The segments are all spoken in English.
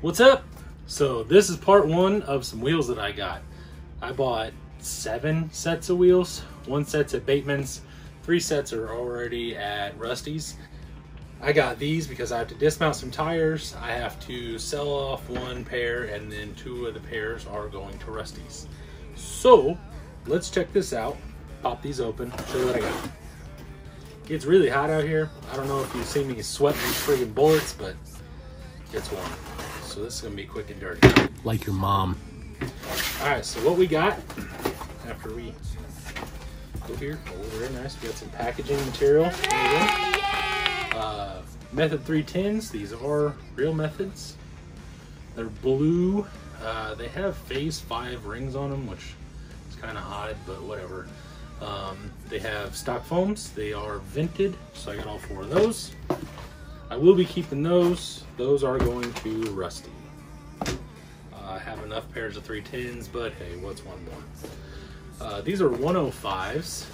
What's up? So this is part one of some wheels that I got. I bought 7 sets of wheels. 1 set's at Bateman's, 3 sets are already at Rusty's. I got these because I have to dismount some tires. I have to sell off 1 pair, and then 2 of the pairs are going to Rusty's. So let's check this out. Pop these open, show you what I got. It's really hot out here. I don't know if you've seen me sweat these friggin' bullets, but it's warm. So this is gonna be quick and dirty. Like your mom. All right, so what we got after we go here, oh, very nice. We got some packaging material. There we go. Method 310s, these are real methods. They're blue. They have phase 5 rings on them, which is kind of odd, but whatever. They have stock foams. They are vented, so I got all 4 of those. I will be keeping those. Those are going to Rusty. I have enough pairs of 310s, but hey, what's one more? These are 105s.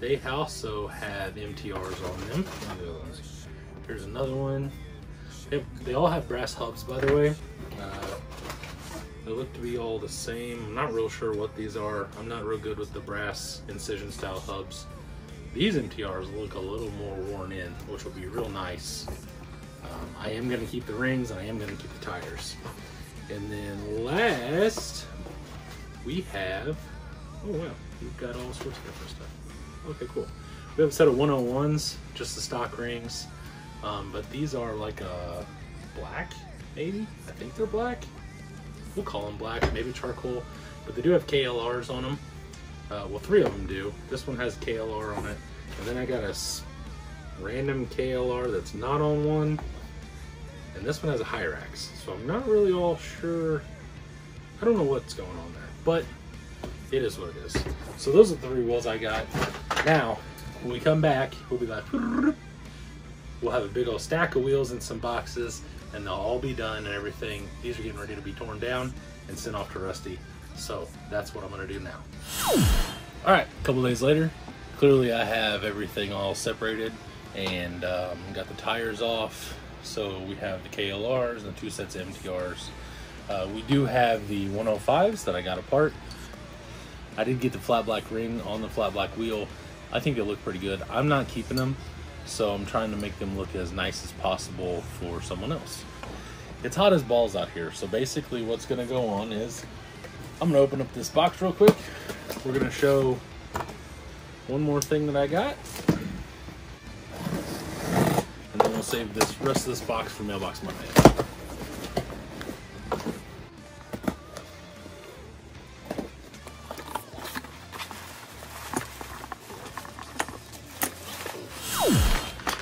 They also have MTRs on them. Here's another one. They all have brass hubs, by the way. They look to be all the same. I'm not real sure what these are. I'm not real good with the brass incision style hubs. These MTRs look a little more worn in, which will be real nice. I am going to keep the rings, and I am going to keep the tires. And then last, we have, oh wow, we've got all sorts of different stuff. Okay, cool. We have a set of 101s, just the stock rings. But these are like a black, maybe? I think they're black. We'll call them black, maybe charcoal. But they do have KLRs on them. Well, 3 of them do. This one has KLR on it. And then I got a random KLR that's not on one. And this one has a Hyrax. So I'm not really all sure. I don't know what's going on there. But it is what it is. So those are the 3 wheels I got. Now, when we come back, we'll be like, we'll have a big old stack of wheels in some boxes, and they'll all be done and everything. These are getting ready to be torn down and sent off to Rusty. So that's what I'm gonna do now. All right, a couple days later, clearly I have everything all separated and got the tires off. So we have the KLRs and the 2 sets of MTRs. We do have the 105s that I got apart. I did get the flat black ring on the flat black wheel. I think they look pretty good. I'm not keeping them, so I'm trying to make them look as nice as possible for someone else. It's hot as balls out here, so basically what's gonna go on is I'm gonna open up this box real quick. We're gonna show one more thing that I got, and then we'll save this rest of this box for Mailbox Monday.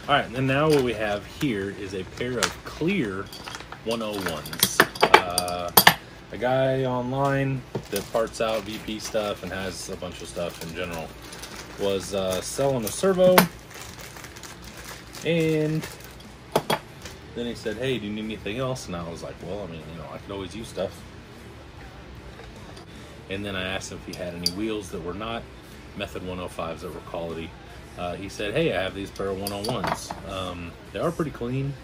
All right, and then now what we have here is a pair of clear 101s. A guy online that parts out VP stuff and has a bunch of stuff in general was selling a servo, and then he said, hey, do you need anything else? And I was like, well, I mean, you know, I could always use stuff. And then I asked him if he had any wheels that were not Method 105s that were quality. He said, hey, I have these pair of 101s. They are pretty clean.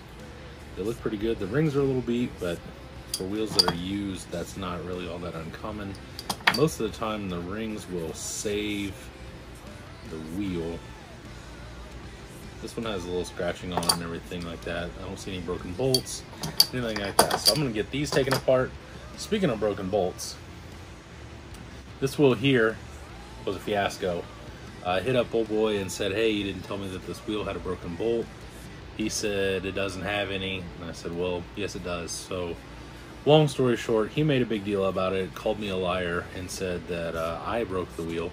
They look pretty good. The rings are a little beat, but for wheels that are used, that's not really all that uncommon. Most of the time, the rings will save the wheel. This one has a little scratching on it and everything like that. I don't see any broken bolts, anything like that. So I'm gonna get these taken apart. Speaking of broken bolts, this wheel here was a fiasco. I hit up old boy and said, hey, you didn't tell me that this wheel had a broken bolt. He said it doesn't have any, and I said, well, yes it does. So long story short, he made a big deal about it, called me a liar, and said that I broke the wheel,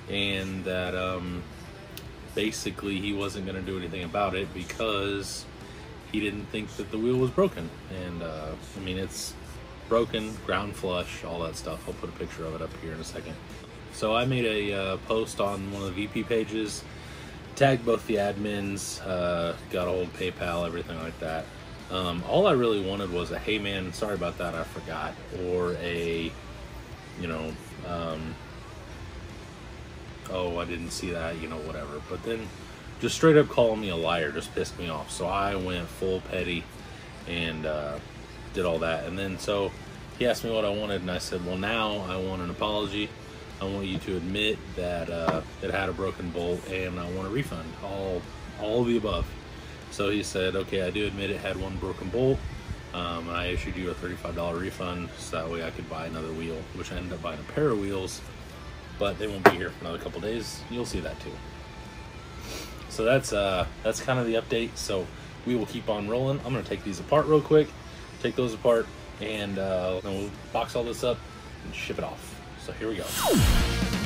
and that basically he wasn't going to do anything about it because he didn't think that the wheel was broken. And I mean, it's broken, ground flush, all that stuff. I'll put a picture of it up here in a second. So I made a post on one of the VP pages, tagged both the admins, got a hold of PayPal, everything like that. All I really wanted was a, hey man, sorry about that, I forgot, or a, you know, oh, I didn't see that, you know, whatever. But then just straight up calling me a liar just pissed me off. So I went full petty and did all that. And then so he asked me what I wanted, and I said, well, now I want an apology. I want you to admit that it had a broken bolt, and I want a refund, all of the above. So he said, okay, I do admit it had one broken bolt, and I issued you a $35 refund, so that way I could buy another wheel, which I ended up buying a pair of wheels, but they won't be here for another couple days. You'll see that too. So that's kind of the update. So we will keep on rolling. I'm gonna take these apart real quick, take those apart, and then we'll box all this up and ship it off. So here we go.